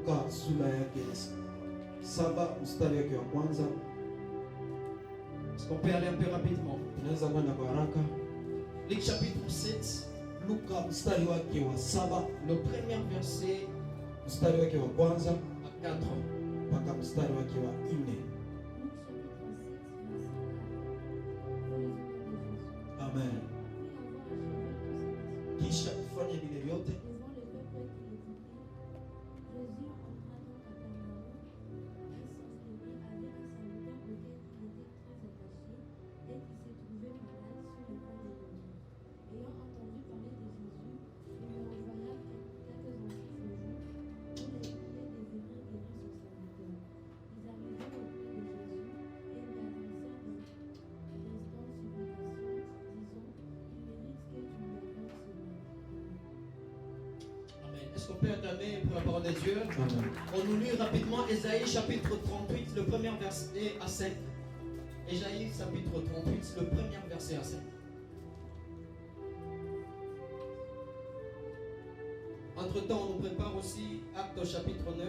Luka sura yake 7 mstari wake wa kwanza. Est-ce qu'on peut aller un peu rapidement? Tunaweza kwenda kwa haraka. Luc chapitre 7. Luka mstari wake wa 7, Le premier verset mstari wake wa kwanza à 4. mpaka mstari wake wa 4. Amen. Kisha kufanya vile vyote Est-ce qu'on peut acclamer pour la parole de Dieu? Amen. On nous lit rapidement Ésaïe chapitre 38, le premier verset à 5. Ésaïe chapitre 38, le premier verset à 5. Entre-temps, on nous prépare aussi Actes chapitre 9,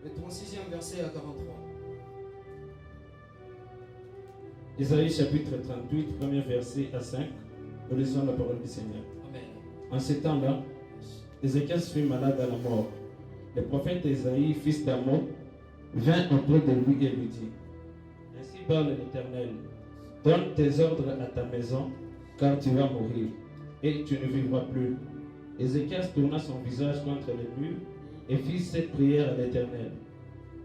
le 36e verset à 43. Ésaïe chapitre 38, premier verset à 5. Nous lisons la parole du Seigneur. Amen. En ces temps-là, Ézéchias fut malade à la mort. Le prophète Ésaïe, fils d'Amos, vint auprès de lui et lui dit: Ainsi parle l'Éternel, donne tes ordres à ta maison, car tu vas mourir, et tu ne vivras plus. Ézéchias tourna son visage contre le mur et fit cette prière à l'Éternel: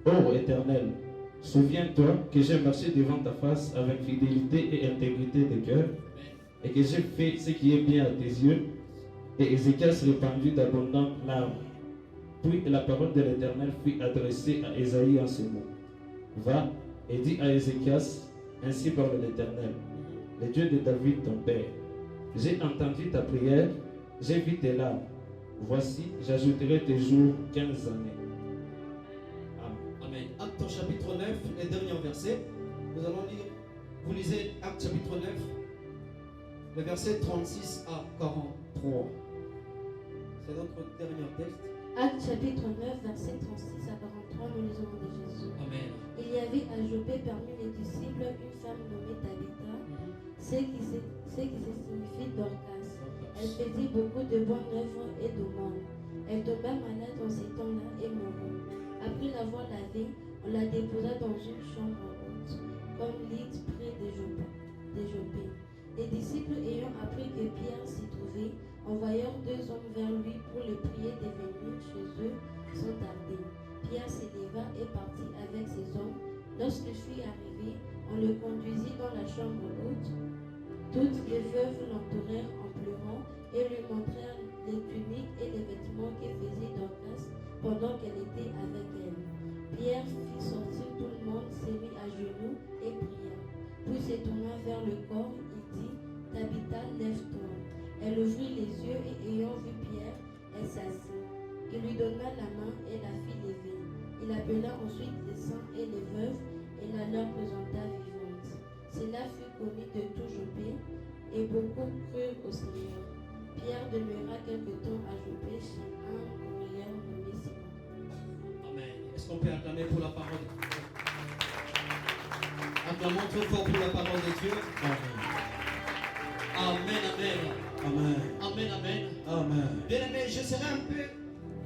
Ô Éternel, souviens-toi que j'ai marché devant ta face avec fidélité et intégrité de cœur, et que j'ai fait ce qui est bien à tes yeux. Et Ézéchias répandit d'abondantes larmes. Puis la parole de l'Éternel fut adressée à Ésaïe en ces mots: Va et dis à Ézéchias, ainsi parle l'Éternel, le Dieu de David ton père. J'ai entendu ta prière, j'ai vu tes larmes. Voici, j'ajouterai tes jours 15 années. Amen. Actes chapitre 9, les derniers versets. Nous allons lire. Vous lisez Actes chapitre 9, le verset 36 à 43. C'est notre dernier texte. Actes chapitre 9, verset 36 à 43, nous lisons de Jésus. Amen. Il y avait à Jopé parmi les disciples une femme nommée Tabitha, ce qui se signifie Dorcas. Elle faisait beaucoup de bonnes œuvres et d'aumônes. Elle tomba malade en ces temps-là et mourut. Après l'avoir lavée, on la déposa dans une chambre haute, comme lit près de Jopé. Les disciples ayant appris que Pierre s'y trouvait, envoyèrent 2 hommes vers lui pour le prier de venir chez eux sans tarder. Pierre s'éleva et partit avec ses hommes. Lorsqu'il fut arrivé, on le conduisit dans la chambre haute. Toutes les veuves l'entourèrent en pleurant et lui montrèrent les tuniques et les vêtements que faisait Dorcas pendant qu'elle était avec elle. Pierre fit sortir tout le monde, se mit à genoux et pria. Puis se tourna vers le corps, il dit: Tabitha, lève-toi. Elle ouvrit les yeux et ayant vu Pierre, elle s'assit. Il lui donna la main et la fit lever. Il appela ensuite les saints et les veuves et la leur présenta vivante. Cela fut connu de tout Jopé et beaucoup crurent au Seigneur. Pierre demeura quelque temps à Jopé chez un ouvrier nommé Simon. Amen. Est-ce qu'on peut acclamer pour la parole de Dieu? Acclamons très fort pour la parole de Dieu. Amen. Amen, amen. Amen. Amen, amen. Amen. Bien aimé, je serai un peu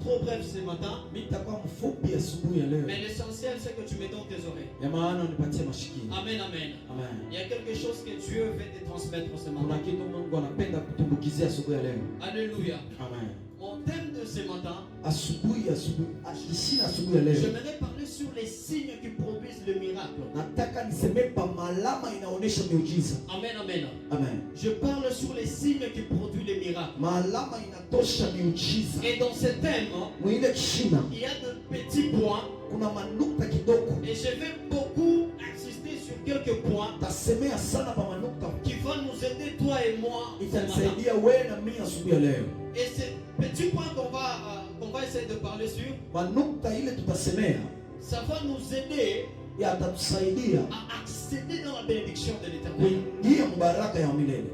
trop bref ce matin. Mais l'essentiel, c'est que tu me donnes tes oreilles. Amen, amen. Amen. Il y a quelque chose que Dieu veut te transmettre ce matin. Alléluia. Amen. Mon thème de ce matin, J'aimerais parler sur les signes qui produisent le miracle. Amen, amen. Amen. Je parle sur les signes qui produisent les miracles. Et dans ce thème, il y a de petits points. Et je vais beaucoup insister sur quelques points qui vont nous aider, toi et moi, ce matin. Et ces petits points qu'on va essayer de parler sur, ça va nous aider à accéder dans la bénédiction de l'Éternel.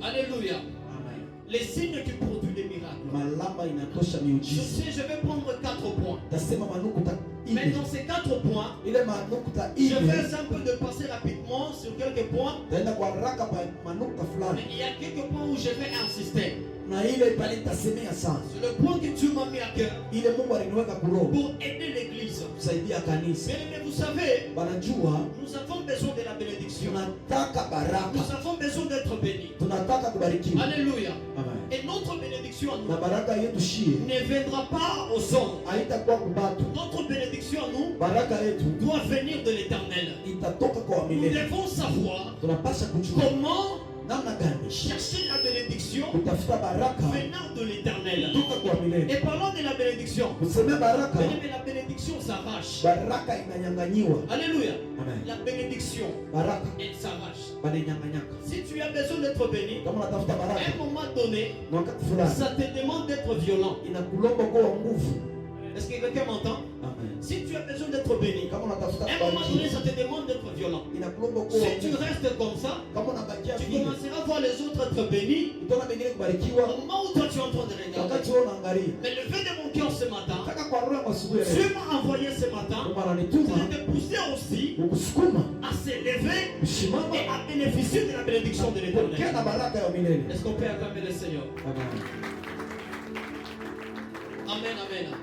Alléluia. Amen. Les signes qui produisent des miracles. malama inatosha Sur miujiza. ce, je vais prendre 4 points. Tasema manukuta Mais ine. dans ces 4 points, Ile manukuta je ine. vais un peu de passer rapidement sur quelques points. Taenda kwa haraka pa manukuta Mais fulani. il y a quelques points où je vais insister. Na ile pale tasemea sana. C'est le point que Dieu m'a mis à cœur Ile Mungu aliniweka kuroho pour aider l'église. kusaidia kanisa. Bien aimé, vous savez, Banajua nous avons besoin de la bénédiction. tunataka baraka. Nous avons besoin d'être bénis. Tunataka kubarikiwa. Alléluia. Amen. Et notre bénédiction à Na nous baraka yetu shie ne viendra pas aux hommes. haitakuwa kubatu. Notre bénédiction à nous Baraka yetu doit venir de l'éternel. itatoka kwa Nous milele. devons savoir Tunapasha kujua comment namna gani chercher la bénédiction kutafuta baraka venant de l'éternel. toka kwa milele. Et parlons de la bénédiction. Kusema baraka, Mais la bénédiction s'arrache. baraka inanyang'anyiwa. Alléluia. Amen. La bénédiction, Baraka elle s'arrache. bananyang'anyaka. Si tu as besoin d'être béni, Kama unatafuta à baraka un moment donné, na wakati fulani ça te demande d'être violent. inakulomba kuwa nguvu. Est-ce que quelqu'un m'entend? Amen. Si tu as besoin d'être béni, Kama unatafuta à un moment donné, kubarikiwa ça te demande d'être violent. inakulomba kuwa Si tu nguvu. restes comme ça, Kama unabakia tu vile commenceras à voir les autres être bénis utaona wengine kubarikiwa au moment où toi tu es en train de regarder. wakati wewe unaangalia. Mais le fait de mon cœur ce matin, Nataka kwa roho ya asubuhi ya Dieu leo. m'a envoyé ce matin Mungu pour ananituma te pousser aussi kukusukuma à s'élever kusimama et à bénéficier de la bénédiction de pokea l'éternel. na baraka ya milele. Est-ce qu'on peut acclamer le Seigneur? Amen. Amen, amen. Amen.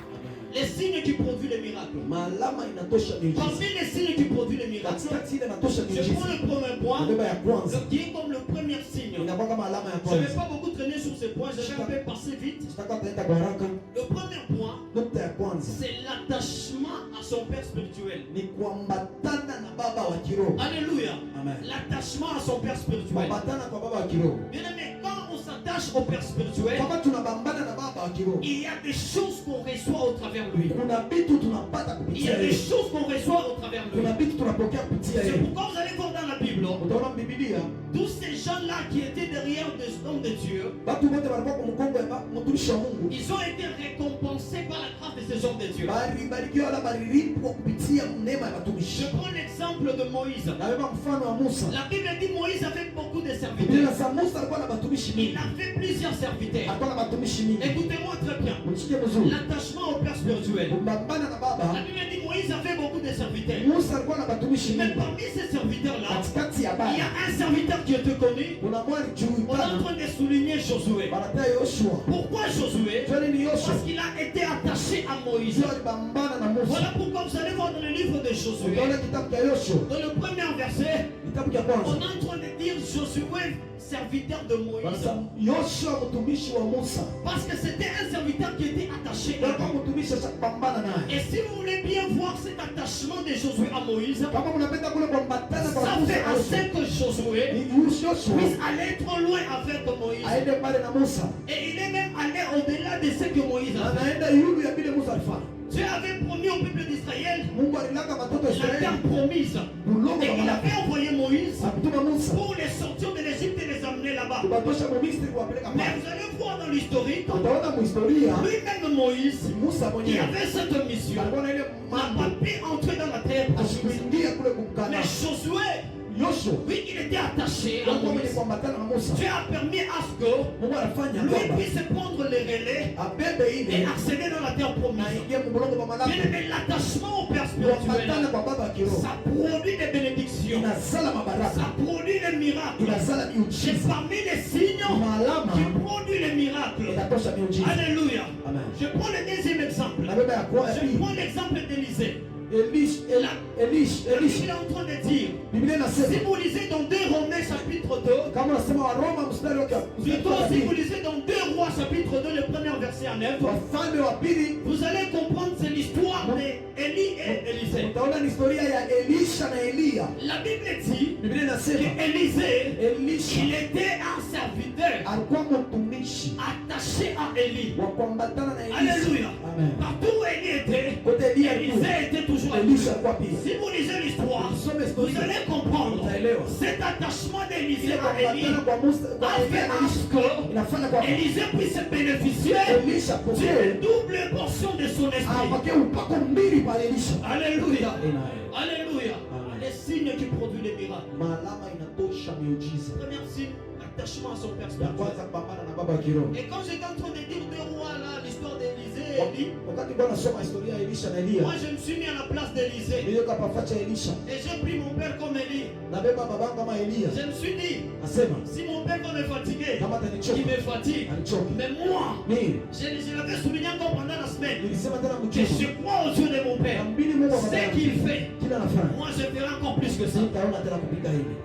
Les signes qui produisent les miracles. Malama inatosha miujiza. Parmi les signes qui produisent les miracles, Katikati ile inatosha je prends miujiza. le premier point, Ndio ya kwanza. qui est comme le premier signe. Inakuwa kama alama ya Je ne vais kwanza. pas beaucoup traîner sur ce point, je vais un peu passer vite. Tutaka taenda kwa haraka. Le premier point, Nukta ya kwanza c'est l'attachement à son père spirituel. ni kuambatana na baba wa kiroho. Alléluia. Amen. L'attachement à son père spirituel. Kuambatana kwa baba wa kiroho. Bien aimé, quand on s'attache au père spirituel, Kama tunabambana na baba wa kiroho, il y a des choses qu'on reçoit au travers de lui. kuna vitu tunapata Il y kupitia a des yeye. choses qu'on reçoit au travers de lui. Kuna vitu tunapokea kupitia C'est yeye. pourquoi vous allez voir dans la Bible, Utaona Biblia, tous ces gens-là qui étaient derrière des hommes de Dieu, watu wote walikuwa kwa mkongo ya mtumishi wa Mungu. ils ont été récompensés par la grâce de ces hommes de Dieu. Barikiwa wala barilipwa kupitia neema ya Je watumishi. prends l'exemple de Moïse. Na wewe mfano wa Musa. La Bible dit Moïse avait beaucoup de Biblia serviteurs. inasema Musa alikuwa na watumishi Il mingi. avait plusieurs serviteurs. Alikuwa na watumishi mingi. Écoutez-moi très bien. Msikie vizuri. L'attachement au Père spirituel. Kumbambana na La baba, Bible dit Moïse avait beaucoup de serviteurs. Musa alikuwa na watumishi Mais mingi. parmi ces serviteurs-là, Katikati ya il y baba, a un serviteur qui était connu. kuna mwali On est en julikana train de souligner Josué. banatea Yoshua. Pourquoi Josué? Jwali ni Yoshua. Parce qu'il a été attaché à Moïse. Yoshua alibambana na Musa. Voilà pourquoi vous allez voir dans le livre de Josué, Utaona kitabu cha Yoshua. dans le premier verset, Kitabu cha on kwanza. est en train de dire Josué, serviteur de Moïse. Wanasema Yoshua mtumishi wa Musa. Parce que c'était un serviteur qui était attaché à Alikuwa lui. mtumishi akapambana naye. Et si vous voulez bien voir cet attachement de Josué à Moïse, Kama mnapenda kule kuambatana kwa ça Musa fait na Yoshua. assez que Josué Ni Yoshua puisse aller trop loin avec Moïse. aende pale na Musa. Et il est même allé au-delà de ce que Moïse a fait. Anaenda yulu ya vile Musa alifanya. Dieu avait promis au peuple d'Israël Mungu alilaka watoto wa la terre Israeli promise. bulongo Et wa il malaka. avait envoyé Moïse Akutuma Musa pour les sortir de l'Égypte et les amener là-bas. kubatosha mu Misri kuwapeleka Mais pale. vous allez voir dans l'historique, Utaona mu historia lui-même Moïse, Musa qui mwenyewe avait cette mission, alikuwa na ile n'a mambo pas pu entrer dans la terre promise. asikuingia kule kumkana. Mais Josué, Yoshua oui, il était attaché à alikuwa mwenye Moïse. kuambatana na Musa. Dieu a permis à ce que Mungu alifanya lui kwamba puisse prendre les relais abebe et ile accéder dans la terre na promise. ingie mu bulongo wa malaka. Bien aimé, l'attachement au Père spirituel, Kuambatana kwa baba wa kiroho ça produit des bénédictions, inazala mabaraka, ça produit des miracles. inazala C'est miujiza. parmi les signes Maalama qui produisent les miracles. inatosha miujiza. Alléluia. Amen. Je prends le deuxième exemple. Na baba ya kwa Je prends l'exemple d'Élisée. Elisha La Bible Elisha est en train de dire, Biblia si inasema vous lisez dans 2 Romains chapitre 2, kama unasema wa Roma mstari wa plutôt si vous lisez dans 2 Rois chapitre 2, le premier verset à 9, Wafalme wa pili, vous allez comprendre c'est l'histoire d'Élie et Élisée. utaona ni historia ya Elisha na Eliya. La Bible dit Biblia inasema qu'Élisée, Elisha il était un serviteur alikuwa mtumishi attaché à Élie. wa kuambatana na Elisha. Alléluia. Amen. Partout où Élie était, Kote Eliya alikuwa, Élisée était toujours avec Elisha lui. alikuwa pia. Si vous lisez l'histoire, Usome vous historia allez comprendre utaelewa. cet attachement d'Élisée Ile à Élie kuambatana kwa Musa kwa a fait Eliya na à ce Elisha que inafanya kwa Élisée puisse bénéficier Elisha d'une pokee double portion de son esprit. apokee upako mbili pa Elisha. Alléluia. Amen. Alléluia. Amen. Les signes qui produisent les miracles. Maalama inatosha miujiza. Premier signe, la l'attachement à son père Ya spirituel. kwanza kupambana na baba kiroho. Et quand j'étais en train de dire deux rois là, l'histoire d'Élisée et Élie, Wakati Bwana soma historia ya Elisha na Elia, moi je me suis mis à la place d'Élisée. niliyo kapafacha Elisha. Et j'ai pris mon père comme Élie. Nabeba babangu kama Elia. Je me suis dit, Nasema si mon père va me fatiguer, kama il atanichoka, me fatigue. anichoke. Mais moi, Mimi je l'avais souligné encore pendant la semaine, nilisema tena que mchana. je crois au Dieu de mon père. Nambili Mungu wa baba Ce yangu. qu'il fait, Kila nafanya. moi je ferai encore plus que ça. Sitaona tena kupika hivi.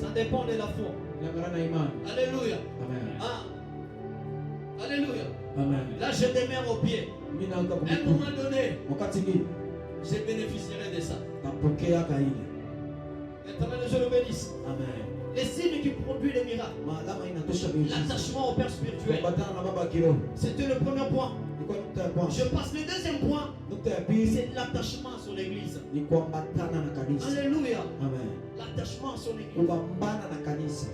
Ça dépend de la foi. Inalingana na imani. Alléluia. Amen. Ah. Alléluia. Amen. Là, je demeure au pied. Mimi naanza À un kupiga. moment donné, Wakati ngine je bénéficierai de ça. napokea kaile. Éternel, je le bénisse. Amen. Les signes qui produisent les miracles. Maadama inatosha miujiza. L'attachement au Père spirituel. Kupatana na baba kiroho. C'était le premier point. Ni kwa nukta ya kwanza. Je passe le deuxième point. Nukta ya pili C'est l'attachement sur l'église. ni kuambatana na kanisa. Alléluia. Amen. L'attachement sur l'église. Kubambana na kanisa.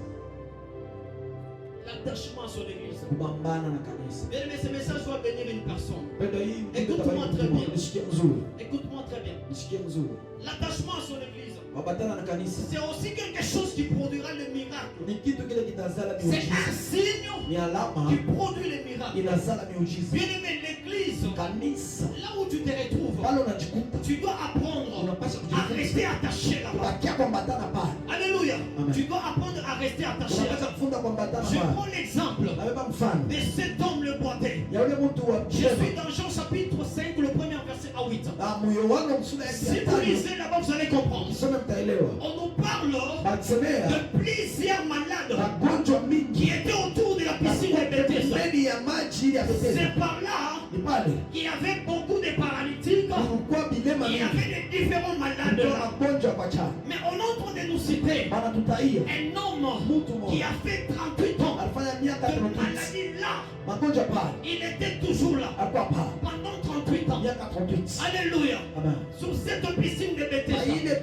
L'attachement sur l'église. Kubambana na kanisa. Bien aimé, ce message doit bénir une personne. Pendo hii Écoute-moi très bien. Nishikie mzuri. Écoute-moi très bien. Nishikie mzuri. L'attachement sur l'église, Kuambatana na kanisa. c'est aussi quelque chose qui produira le miracle. Ni kitu kile kitazala C'est un miujiza. signe Ni alama qui produit les miracles. inazala miujiza. Bien aimé, l'église, Kanisa là où tu te retrouves, pale unajikuta tu dois apprendre unapaswa à kujifunza rester attaché là-bas. kubakia kuambatana pale. Alléluia. Amen. Tu dois apprendre à rester attaché Unapaswa là-bas. kufunza kuambatana Je pale. prends l'exemple Nabeba mfano de cet homme le boitais. ya ule mtu wa Je Sheba. suis dans Jean chapitre 5, le premier verset à 8. Na Yohana sura ya Si vous tano. lisez là-bas, vous allez comprendre. Kisome mtaelewa. On nous parle Batisemea de plusieurs malades magonjwa mingi qui étaient autour de la piscine de Bethesda. pembeni ya maji ya Bethesda. C'est par là Ni pale qu'il y avait beaucoup de paralytiques. kulikuwa bilema Il y mingi. avait des différents malades Kulikuwa là. magonjwa kwa chana. Mais on est en train de nous citer Banatutaia un homme mtu qui mmoja a fait 38 ans alifanya miaka de 38 maladie là. magonjwa pale, Il était toujours là alikuwa pale pendant 38 ans. miaka 38. Alléluia. Amen. Sur cette piscine de Na Bethesda. ile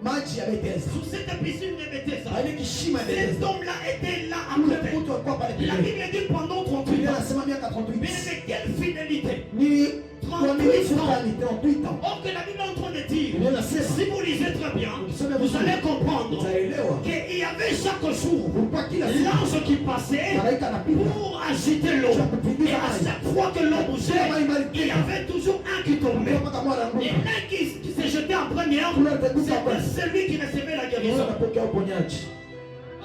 maji ya Bethesda, Sur cette piscine de Bethesda. na ile kishima ya Cet Bethesda, homme-là était là à ule côté. mtu alikuwa pale La pembeni. Bible dit pendant 38 Biblia ans. inasema miaka Mais 38 avec quelle fidélité. ni uaminifu 38 ans. gani? 38 ans. Or que la Bible est en train de dire, Biblia inasema si vous lisez très bien, ukisoma vous vizuri allez comprendre utaelewa qu'il y avait chaque jour kulikuwa kila siku l'ange qui passait malaika anapita pour agiter l'eau. Et à chaque fois que l'eau bougeait, il y avait toujours un qui tombait. mpaka mwana Et anguka. l'un qui se jetait en première, c'était celui qui recevait la Wewe guérison. unapokea uponyaji.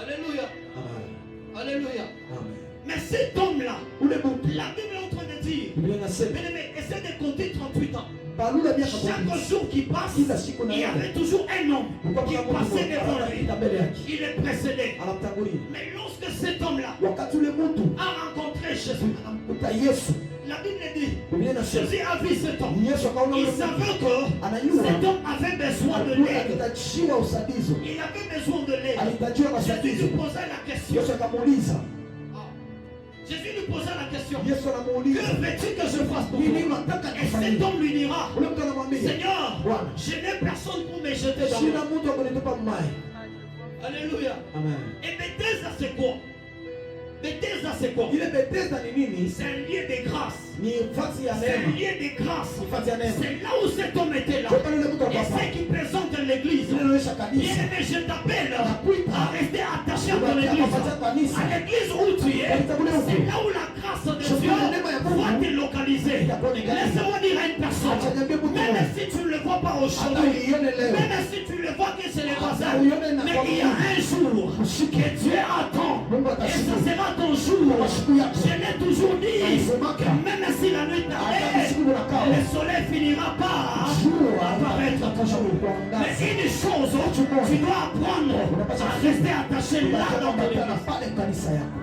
Alléluia. Amen. Alléluia. Amen. Mais cet homme-là, Ule mtu la Bible est en train de dire, Biblia inasema bien aimé, essaie de compter 38 ans. palula miaka Chaque 38 jour qui passe, kila siku il y naenda avait toujours un homme kulikuwa qui kuna mtu passait mmoja devant lui. anapita mbele yake Il est précédé. anamtangulia. Mais lorsque cet homme-là Wakati ule mtu a rencontré Jésus, anamkuta Yesu, la Bible dit, Biblia inasema Jésus a vu cet homme. Yesu akaona Il ule mtu savait que anajua cet homme avait besoin de alikuwa l'aide. akitajiwa usaidizi, Il avait besoin de l'aide. alitajiwa Jésus usaidizi. lui posa la question. Yesu akamuuliza, Ah. Jésus lui posa la question. Yesu Que anamuuliza veux-tu que je fasse pour nini toi? unataka Et cet nifanyie? homme lui dira, Ule mtu anamwambia Seigneur, Bwana, je n'ai personne pour me jeter dans sina l'eau. mtu wa kunitupa mmai. Alléluia. Amen. Et Bethesda c'est quoi? Bethesda c'est quoi? Ile Bethesda ni nini? C'est un lieu de grâce. Ni nafasi ya C'est un neema. lieu de grâce. Nafasi ya neema. C'est là où cet homme était là. Kwa pale ule mtu Et alikuwa ce pale. qui présente l'église. Ile inaonyesha Bien kanisa. aimé, je t'appelle Nakuita. à rester attaché à ton Ubakia église. kufuatia kanisa. À l'église où tu es, c'est là où la grâce de Je Dieu vois la neema ya Mungu. va te localiser. Laisse-moi dire à une personne, Achaniambie mtu même mmoja. si tu ne le vois pas Hata aujourd'hui, uione leo. même si tu le vois que c'est le hasard, uione na mais kwa il y a Mungu. un jour que Dieu attend. Mungu Et atasikia. ce sera ton jour. Kwa siku yako. Je l'ai toujours dit, Naisemaka. que même si la nuit Hata t'arrête, usiku unakawa. le soleil finira par Jua apparaître toujours. Mais kuangaza. une chose, tu dois apprendre à rester attaché là dans ton Unakuwa église. pale kanisa yako.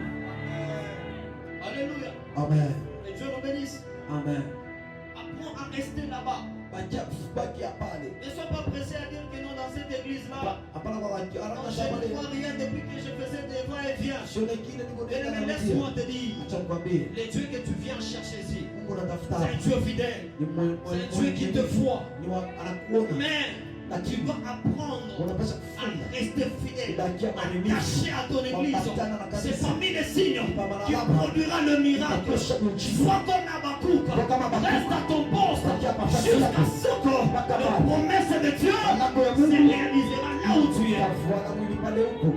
Alléluia. Amen. Et Dieu nous bénisse. Amen. Apprends à rester là-bas. Bakia pale. Ne sois pas pressé à dire que non, dans cette église-là, Hapana kwa waki. non, Haraka je ne pale. vois rien depuis que je faisais des va-et-vient. Sione kile niko Mais nenda laisse-moi narudia. te dire, Acha nikwambie. le Dieu que tu viens chercher ici, Mungu anatafuta. c'est un Dieu fidèle. Ni C'est un Dieu qui te voit. anakuona. Mais tu dois apprendre Unapaswa à kufunga. rester fidèle, Kubakia mwaminifu. attaché à ton église. Kuambatana na C'est kanisa. parmi les signes qui produira le miracle. Itatosha miujiza. Sois comme Habakkuk, Sois comme Habakkuk. reste à ton poste Bakia nafasi jusqu'à yako. ce que la promesse de Dieu Alako ya se Mungu. réalisera là où tu es. Utafuata mwili pale huko.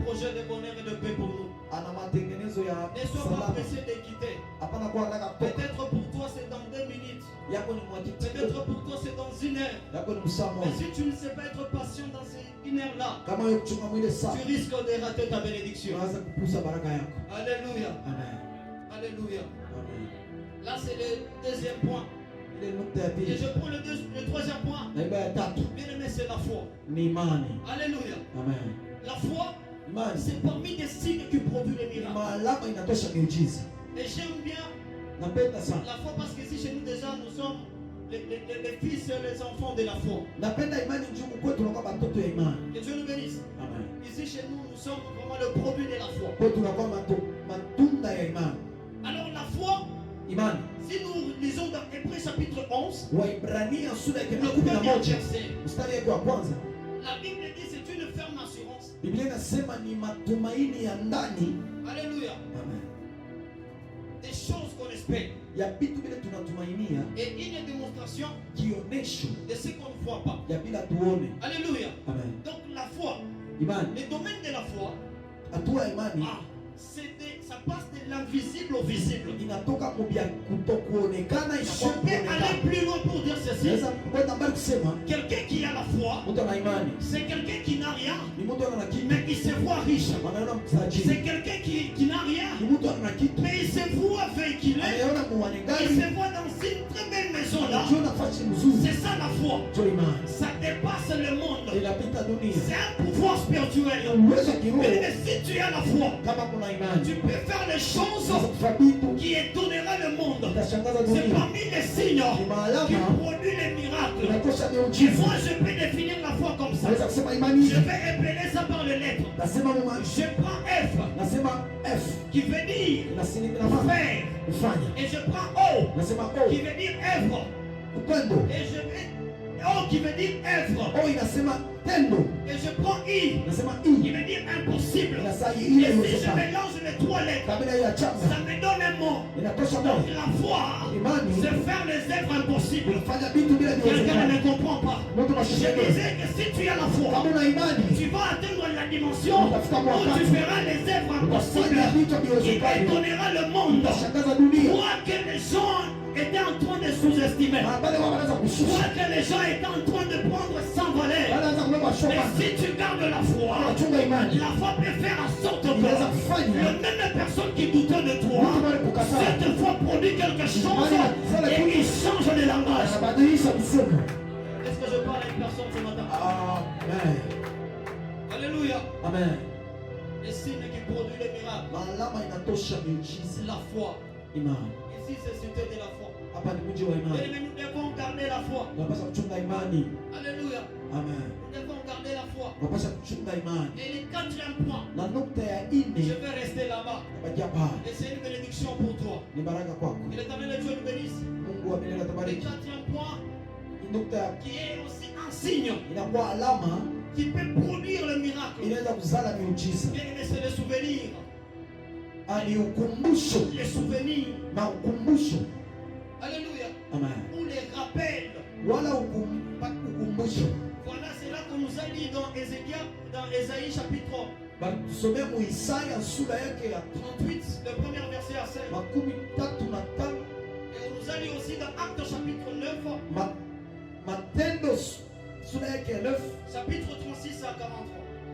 projet de bonheur et de paix pour nous. ana matengenezo ya Ne sois pas salama. pressé de quitter. Hapana kuwa haraka kutoka. Peut-être pour toi c'est dans 2 minutes. Yako ni mwakiti. Peut-être pour toi c'est dans 1 heure. Yako ni msaa Mais moja. si tu ne sais pas être patient dans ces 1 heure-là, Kama wewe kuchunga mwile saa, tu risques de rater ta bénédiction. unaweza kupusa baraka yako. Alléluia. Amen. Alléluia. Amen. Là c'est le deuxième point. Ile nukta ya Et pili. je prends le troisième point. Na ibaya ya tatu Bien aimé, c'est la foi. ni imani. Alléluia. Amen. La foi, Imani c'est parmi des signes qui produisent les ni miracles. maalama inatosha miujiza. Et j'aime bien Napenda sana. la foi parce que ici chez nous déjà nous sommes les fils et les enfants de la foi. Napenda imani njugu kwetu tunakuwa watoto ya imani. Que Dieu nous bénisse. Amen. Ici chez nous, nous sommes vraiment le produit de la foi. Kwetu tunakuwa matunda ya imani. Alors la foi, Imani. si nous lisons dans Hébreux chapitre 11, Waibrania sura ya le 11 premier verset, mstari wake wa kwanza. la Bible dit c'est une ferme assurance. Biblia inasema ni matumaini ya ndani. Alléluia. Amen. Des choses qu'on espère. Ya vitu vile tunatumainia, Et une démonstration kionesho de ce qu'on ne voit pas. ya bila tuone. Alléluia. Amen. Donc la foi, Imani, le domaine de la foi, hatua ya imani ça passe de l'invisible au visible. inatoka mubya kutokuonekana Je inakuwa peux aller kuonekana. plus loin pour dire ceci. Naweza kwenda mbali kusema Quelqu'un qui a la foi, mtu ana imani c'est quelqu'un qui n'a rien, ni mtu ana kitu, mais il se voit riche. anaona C'est mtajiri. quelqu'un qui n'a rien, Ni mtu ana kitu, mais il se voit véhiculé. anaona Il muonekani, se voit dans une très belle maison là. anajiona nafasi nzuri. C'est ça la foi. Ndio imani. Ça dépasse le monde. Inapita dunia. C'est un pouvoir spirituel. Uwezo wa kiroho Mais si tu as la foi, kama kuna imani. tu peux faire les choses Sasa vitu qui étonnera le monde. itashangaza C'est dunia. parmi les signes Ni qui maalama produisent les miracles. inatosha Et miujiza. moi, je peux définir la foi comme ça. Naweza kusema imani Je vais épeler ça par les lettres. nasema mama, Je prends F, nasema F qui veut dire inasimama na faire. kufanya. Et je prends O, Nasema qui O veut dire œuvre. upendo. Et je mets O, qui veut dire œuvre. O inasema tendo. Et je prends I, Nasema qui I veut dire impossible. inasema Et ile si je iwezekana. mélange les 3 lettres, Kabila hiyo ya chama ça me donne un mot. inatosha Donc moja. la foi, Imani c'est faire les œuvres impossibles. unafanya vitu bila Quelqu'un ne viwezekana. me comprend pas. Mtu Je mashindano. disais que si tu as la foi, Kama una imani tu vas atteindre la dimension où tu feras les œuvres impossibles unafanya vitu qui viwezekana. étonnera le monde. Utashangaza dunia. Crois que les gens étaient en train de sous-estimer. Baada ya wanaanza kushusha. Crois que les gens étaient en train de prendre sans valeur. Wanaanza kubeba Mais shoka. si tu gardes la foi, Unachunga imani. la foi peut faire en sorte que Inaweza kufanya la même personne qui doutait de toi, mtu mwenye kukataa cette foi produit quelque chose et il change de langage. anabadilisha msemo. Est-ce que je parle à une personne ce matin? Amen. Alléluia. Amen. Les signes qui produisent les miracles. Maalama inatosha miujiza. C'est la foi. Imani. Ici, c'est cité de la foi. Hapa ni mji wa imani. Mais nous devons garder la foi. Unapaswa kuchunga imani. Alléluia. Amen. Nous devons garder la foi. Unapaswa kuchunga imani. Et le quatrième point, Na nukta ya je nne vais rester là-bas. nabakia pale. Et c'est une bénédiction pour toi. Ni baraka kwako. Que l'éternel Dieu nous bénisse. Mungu wa milele Le atabariki. quatrième point, Ni nukta qui est aussi un signe inakuwa alama qui peut produire le miracle. inaweza kuzala miujiza. Bien aimé, c'est le souvenir. Ni ukumbusho Les souvenirs. na ukumbusho. Alléluia. Amen. Ou les rappels. Wala ukumbusho. Voilà, c'est là qu'on nous a dit dans Ésaïe chapitre Tusomea mu Isaya sura yake ya 38, le premier verset à 5. 35. Et on nous a dit aussi dans Actes chapitre 9, Matendo sura yake ya 9, chapitre 36 à 43.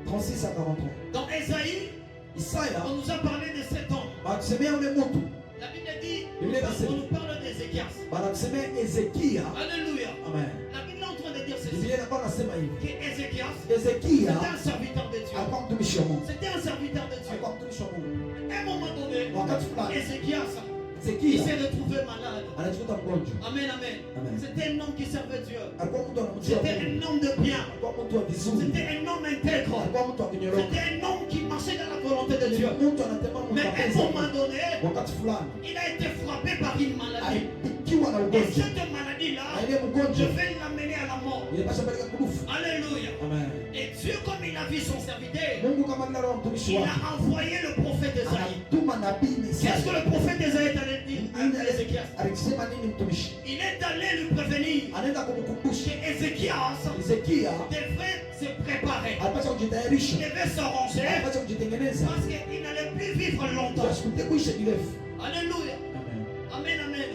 36 à 43. Dans Ésaïe, Isaya on nous a parlé de cet homme. banakusemea ule mtu, La Bible dit, Bible inasema. on nous parle d'Ézéchias. banakusemea Ezekia. Alléluia. Amen. La Bible est en train de dire ceci. Biblia inakuwa nasema hivi. Que Ézéchias, Ezekia c'était un serviteur de Dieu. alikuwa mtumishi wa Mungu. C'était un serviteur de Dieu. Alikuwa mtumishi wa Mungu. À un moment donné, Wakati fulani Ézéchias, il Ezekia s'est retrouvé malade. anajikuta mgonjwa. Amen, amen. Amen. C'était un homme qui servait Dieu. Alikuwa mtu anamjua C'était Mungu. un homme de bien. Alikuwa mtu wa vizuri. C'était un homme intègre. Alikuwa mtu wa kunyoroka. C'était un homme qui marchait dans la volonté de Dieu. Mtu anatema Mais à un mapenzi ya moment Mungu. donné, Wakati fulani il a été frappé par une maladie. alipikiwa na Et ugonjwa. cette maladie-là, Na ile je mgonjwa vais l'amener à la mort. ilipasha balika kudufu. Alléluia. Amen. Et Dieu, comme il a vu son serviteur, Mungu kama vile roho mtumishi il wake a envoyé le prophète Esaïe. anatuma nabii Qu'est-ce que Isaya. le prophète Esaïe est allé dire à Ézéchias? Alisema nini mtumishi? Il est allé lui prévenir Anaenda kumkumbusha que Ézéchias Ezekia devrait se préparer. Anapaswa Il kujitayarisha. devait s'arranger Anapaswa kujitengeneza. parce qu'il n'allait plus vivre longtemps. Asikute kuishi kirefu. Alléluia. Amen. Amen, amen.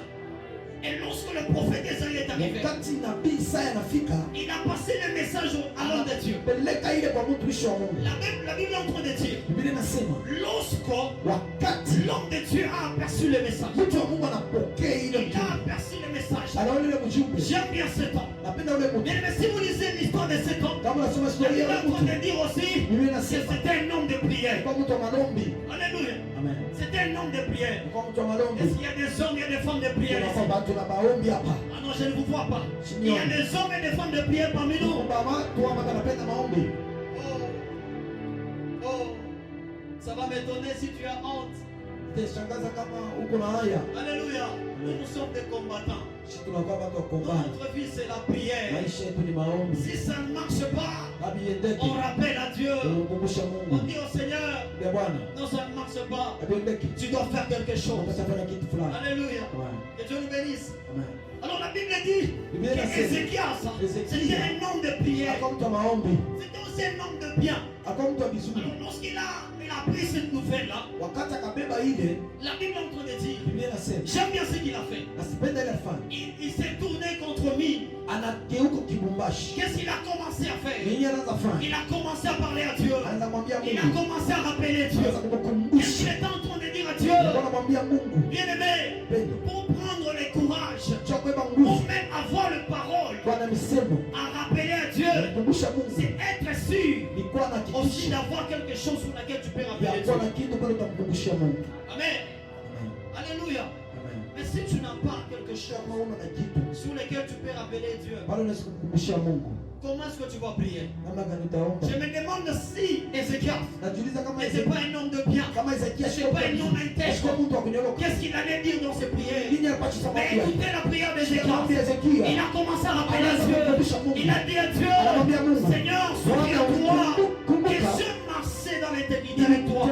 Et lorsque le prophète Esaïe est arrivé, Wakati nabii Isaya anafika, il a passé le message à l'homme de Dieu. peleka ile kwa mtumishi wa Mungu. La Bible est en train de dire, Biblia inasema lorsque wakati l'homme de Dieu a aperçu le message, mtu wa Mungu anapokea ile il a ujumbe, aperçu le message. anaona ile ujumbe, J'aime bien cet homme. napenda ule mtu. Mais si vous lisez l'histoire de cet homme, Kama unasoma la historia Bible ya est en train mtu, de dire aussi Biblia que inasema c'était un homme de prière. kwa mtu wa maombi. Alléluia. Amen. C'était un homme de prière. Kwa mtu wa maombi. Est-ce qu'il y a des hommes et des femmes de prière Kuna ici? watu na maombi hapa. Ah non, je ne vous vois pas. Il y a des hommes et des femmes de prière parmi nous. Kuna watu ambao wanapenda maombi. Oh, ça va m'étonner si tu as honte. Itashangaza kama uko na haya. Alléluia. Nous sommes des combattants. Sisi tunakuwa watu wa kuombana. Notre vie, c'est la prière. Maisha yetu ni maombi. Si ça ne marche pas, Habiendeki. on rappelle à Dieu. Tunamkumbusha On Mungu. dit au Seigneur, Ya Bwana. non, ça ne marche pas. Habiendeki. Tu dois faire quelque chose. Utafanya kitu fulani. Alléluia. Amen. Que Dieu nous bénisse. Amen. Alors la Bible dit Biblia inasema, qu'Ézéchias, c'était un homme de prière. Akawa mtu wa maombi. C'était aussi un homme de bien. Akawa mtu wa vizuri. Alors lorsqu'il a pris cette nouvelle-là, Wakati akabeba ile, la Bible est en train de dire, Biblia inasema, j'aime bien ce qu'il a fait. asipende ile afanye. Il s'est tourné contre Mine. Anageuka kibumbashi. Qu'est-ce qu'il a commencé à faire? Yeye anaanza fanya. Il a commencé à parler à Dieu. Anaanza kumwambia Il a Mungu. commencé à rappeler Dieu. Anaanza Qu'est-ce kumkumbusha. qu'il était en train de dire à Dieu? Alikuwa anamwambia Mungu, Bien-aimé, pendo. pour prendre le courage, Cha kubeba pour nguvu. même avoir le parole, Bwana misemo. à rappeler à Dieu, Kumkumbusha Mungu. c'est être sûr Ni kuwa na aussi hakikisho. d'avoir quelque chose sur laquelle tu peux Ya rappeler kuwa Dieu. na kitu pale utamkumbushia Mungu. Amen. Amen. Alléluia. Amen. Mais si tu n'as pas quelque chose Kama una na kitu, sur lequel tu peux rappeler Dieu, pale unaweza kumkumbushia Mungu. comment est-ce que tu vas prier? Namna gani utaomba? Je me demande si Ézéchias Najiuliza kama n'était pas un homme de bien. kama Ezekia C'est pas un homme intègre. sio mtu wa kunyoroka. Qu'est-ce qu'il allait dire dans ses prières? Nini alipata Mais sababu ya écoutez la prière Maombi d'Ézéchias. ya Ezekia. Il a commencé à rappeler à Dieu. Il a dit à Dieu, Seigneur, souviens-toi que je marchais dans l'éternité avec toi.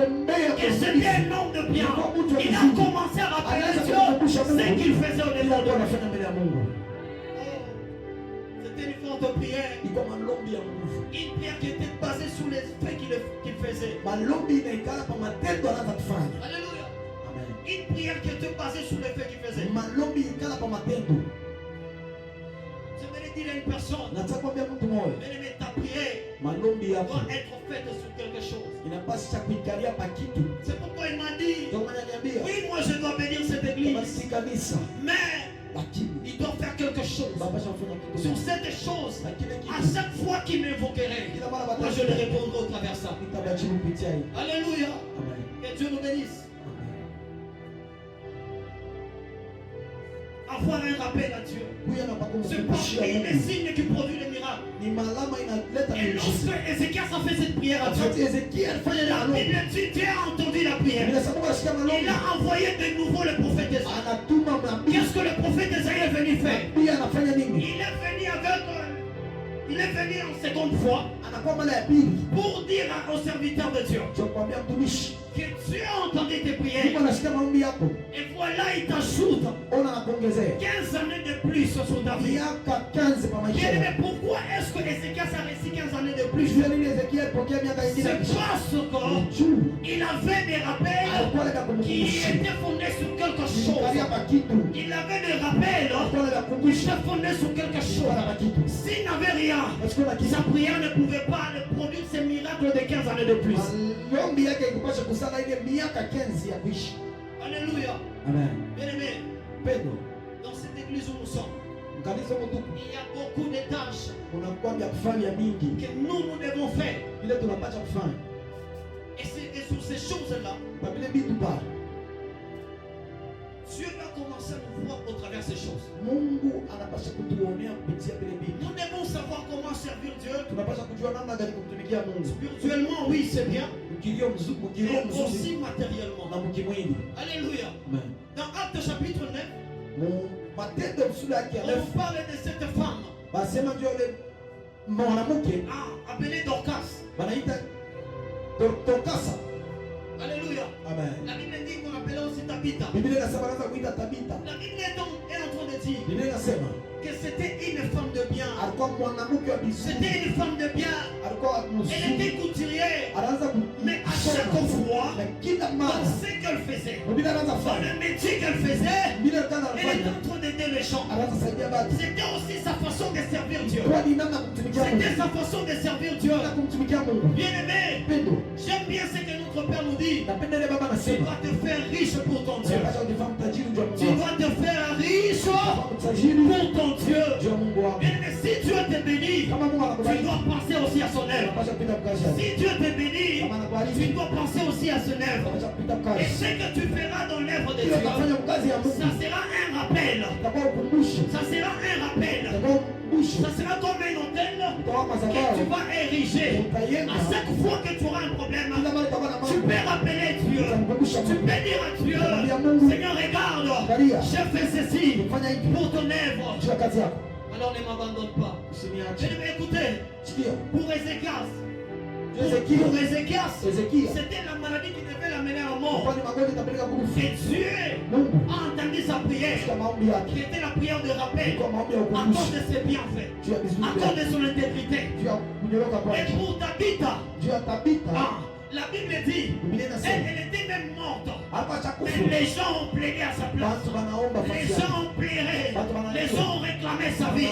Et c'était un homme de bien. Il a commencé à rappeler à Dieu ce qu'il faisait au Ila début. ndio anafanya mbele ya Mungu. C'était une forte prière. Ilikuwa malombi ya nguvu. Une prière qui était basée sur les faits qu'il faisait. Malombi inaikala kwa matendo anaanza kufanya. Alléluia. Amen. Une prière qui était basée sur les faits qu'il faisait. Malombi ikala kwa matendo. Je voulais dire à une personne, Nataka kuambia mtu mmoja, bien-aimé, ta prière malombi yako doit être faite sur quelque chose. inapaswa kuikalia pa kitu. C'est pourquoi il m'a dit, Ndio maana niambia, oui, moi je dois bénir cette kama église, si kanisa, mais lakini il doit faire quelque chose. unapaswa kufanya kitu. Sur cette chose, Lakini à kitu chaque fois qu'il m'invoquerait, kila mara moi je le répondrai au travers de ça. nitabajibu kupitia hii. Alléluia. Amen. Que Dieu nous bénisse. Amen. Avoir un rappel à Dieu. Huyu anapaka C'est kumkumbusha parmi les Mungu. signes qui produisent les miracles. Ni malama inaleta Et miujiza. lorsque Ézéchias a fait cette prière à Dieu, Wakati Ezekia alifanya ile la malombi, Bible dit, Dieu a entendu la prière. inasema kasikia malombi, Il a envoyé de nouveau le prophète Esaïe. anatuma nabii. Qu'est-ce que le prophèet Esaïe est venu faire? Nabii anafanya nini? Il est venu en seconde fois Anakuwa mara ya pili. pour dire aux serviteurs de Dieu Ndio kuambia mtumishi, que Dieu a entendu tes Mungu prières. anasikia maombi yako. Et voilà, il t'ajoute Ona anakuongezea 15 années de plus sur ta vie. miaka 15 kwa maisha Bien aimé, yako. pourquoi est-ce que Ézéchias a reçu 15 années de plus? Jua nini Ezekia alipokea miaka C'est ingine? parce Juu qu'il avait des rappels alikuwa anataka qui kumkumbusha. étaient fondés sur quelque chose. Ilikalia pa kitu. Il avait des rappels Alikuwa anataka qui kukumbusha. étaient fondés sur quelque Ilikuwa chose. na kitu. S'il n'avait rien, Parce que la sa kisa prière ne pouvait pas produire ces miracles de 15 années de plus. maombi yake ikupasha kusana ile miaka 15 ya kuishi. Alléluia. Amen. Bien aimé, Pedro, dans cette église où nous sommes, mkanisa mtuku il y a beaucoup de tâches kuna kwambia kufanya mingi. que nous devons faire. Vile tunapasha kufanya. Et sur ces choses-là, Kwa vile vitu pa Dieu va commencer à nous voir au travers de ces choses. Mungu anapasha kutuonea kupitia vile vitu. Nous devons savoir comment servir Dieu. Tunapasha kujua namna gani kumtumikia Mungu. Spirituellement, oui, c'est bien, Mkilio mzuri, mkilio mais mzuri aussi matériellement. na mkimwili. Alléluia. Amen. Dans Actes chapitre 9, Matendo sura yake ya on 9 nous parle de cette femme basema ndio yule mwanamke appelée Dorcas. wanaita Dorkasa. Alléluia. Amen. La Bible dit qu'on appelait aussi Tabitha. Biblia inasema anaanza kuita Tabita. La Bible est en train de dire Biblia inasema que c'était une femme de bien. C'était une femme de bien. Elle était couturière. Mais à chaque fois, dans ce qu'elle faisait, dans le métier qu'elle faisait, elle était en train d'aider les gens. C'était aussi sa façon de servir Dieu. C'était sa façon de servir Dieu. Bien aimé, j'aime bien ce que notre Père nous dit. Tu vas te faire riche pour ton Dieu. Tu vas te faire riche pour ton Dieu. Bien aimé, si Dieu te bénit, tu dois penser aussi à son œuvre. Si Dieu te bénit, tu dois penser aussi à son œuvre. Et ce que tu feras dans l'œuvre de Dieu, ça sera un rappel. Ça sera un rappel. Ça sera comme un hôtel que tu vas ériger. À chaque fois que tu auras un problème, tu peux rappeler Dieu. Tu peux dire à Dieu, Seigneur, regarde, j'ai fait ceci pour ton œuvre. Alors ne m'abandonne pas. Écoutez, pour Ézéchias, c'était la maladie qui devait l'amener à la mort. Et Dieu a entendu sa prière, qui était la prière de rappel, à cause de ses bienfaits, à cause de son intégrité. Et pour Tabitha, la Bible dit, elle était même morte. Mais les gens ont plaidé à sa place. Les gens ont pleuré. Les gens ont réclamé sa vie.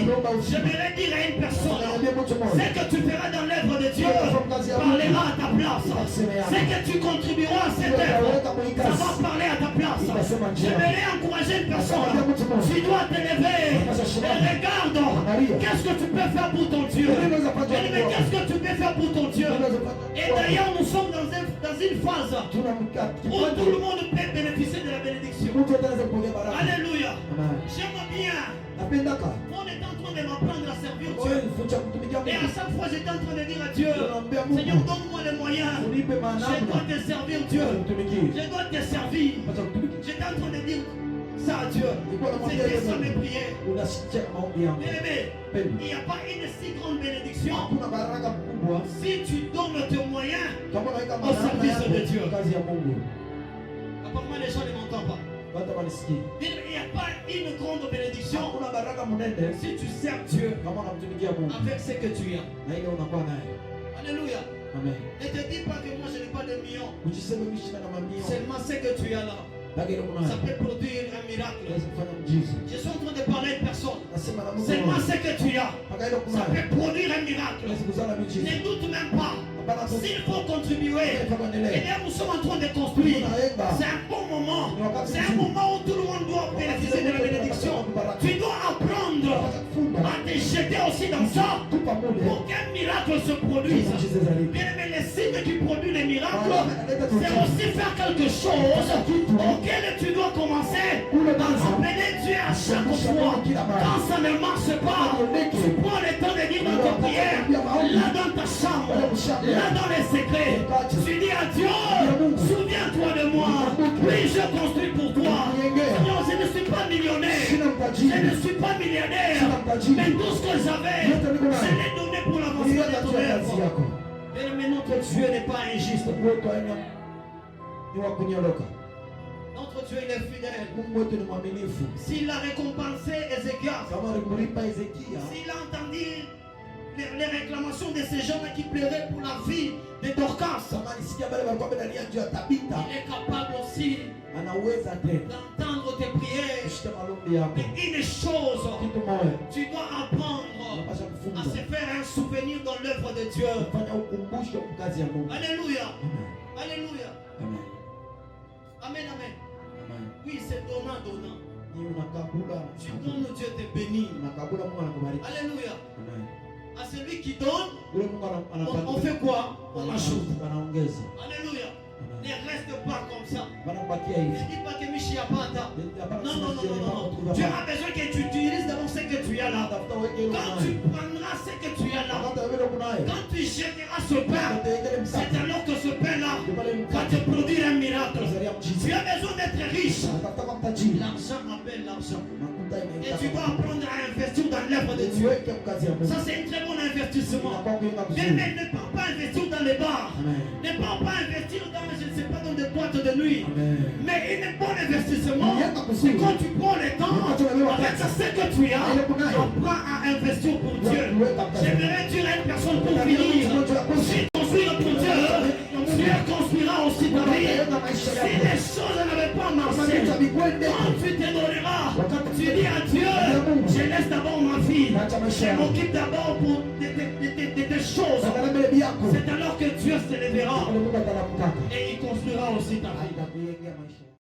J'aimerais dire à une personne, ce que tu feras dans l'œuvre de Dieu parlera à ta place. Ce que tu contribueras à cette œuvre, ça va parler à ta place. J'aimerais encourager une personne. Tu dois te lever et regarde qu'est-ce que tu peux faire pour ton Dieu. Mais qu'est-ce que tu peux faire pour ton Dieu. Et d'ailleurs, nous sommes dans une phase où tout le monde peut bénéficier de la bénédiction. Alléluia. J'aime bien. On est en train de m'apprendre à servir Dieu. Et à chaque fois, j'étais en train de dire à Dieu, Seigneur, donne-moi les moyens. Je dois te servir Dieu. Je dois te servir. J'étais en train de dire ça à Dieu. C'était ça mes prières. Bien aimé, il n'y a pas une si grande bénédiction si tu donnes tes moyens au service de Dieu. Apparemment, les gens ne m'entendent pas. Il n'y a pas une grande bénédiction si tu sers Dieu avec ce que tu as. Alléluia. Ne te dis pas que moi je n'ai pas de millions. Seulement ce que tu as là, ça peut produire un miracle. Je suis en train de parler à une personne. Seulement ce que tu as, ça peut produire un miracle. Ne doute même pas. S'il faut contribuer, et là nous sommes en train de construire. C'est un bon moment. C'est un moment où tout le monde doit bénéficier de la bénédiction. Tu dois apprendre à te jeter aussi dans ça pour qu'un miracle se produise. Bien aimé, les signes qui produisent les miracles, c'est aussi faire quelque chose auquel tu dois commencer à appeler Dieu à chaque fois. Quand ça ne marche pas, tu prends le temps de dire dans ta prière, là dans ta chambre, là dans les secrets, tu dis à Dieu, souviens-toi de moi. Oui, je construis pour toi. Non, je ne suis pas millionnaire, je ne suis pas milliardaire, mais tout ce que j'avais, je l'ai donné pour l'avancement de ton œuvre. Mais notre Dieu n'est pas injuste. Notre Dieu, il est fidèle. S'il a récompensé Ézéchias, s'il a entendu les réclamations de ces gens qui pleuraient pour la vie de Dorcas, il est capable aussi d'entendre tes prières. Mais une chose, tu dois apprendre à se faire un souvenir dans l'œuvre de Dieu. Alléluia. Alléluia. Amen, amen. Oui, c'est donnant, donnant. Tu donnes, Dieu te bénit. Alléluia. À celui qui donne, on fait quoi? On ajoute. Alléluia. Ne reste pas comme ça. Ne dis pas que Michi a pas ta. Non, non, non, non, non. Tu as besoin que tu utilises d'abord ce que tu as là. Quand tu prendras ce que tu as là, quand tu jetteras ce pain, c'est alors que ce pain-là va te produire un miracle. Tu as besoin d'être riche. L'argent appelle l'argent. Et tu dois apprendre à investir dans l'œuvre de Dieu. Ça, c'est un très bon investissement. Mais ne pas pas investir dans les bars. Ne pas investir dans, je ne sais pas, dans des boîtes de nuit. Mais un bon investissement, c'est quand tu prends le temps, avec ce que tu as, apprends à investir pour Dieu. J'aimerais dire à une personne pour finir, si construire pour Dieu, Dieu construira aussi ta vie. Si les choses n'avaient pas marché, quand tu te donneras, tu dis à Dieu, je laisse d'abord ma vie, je m'occupe d'abord pour des choses. C'est alors que Dieu se lèvera et il construira aussi ta vie.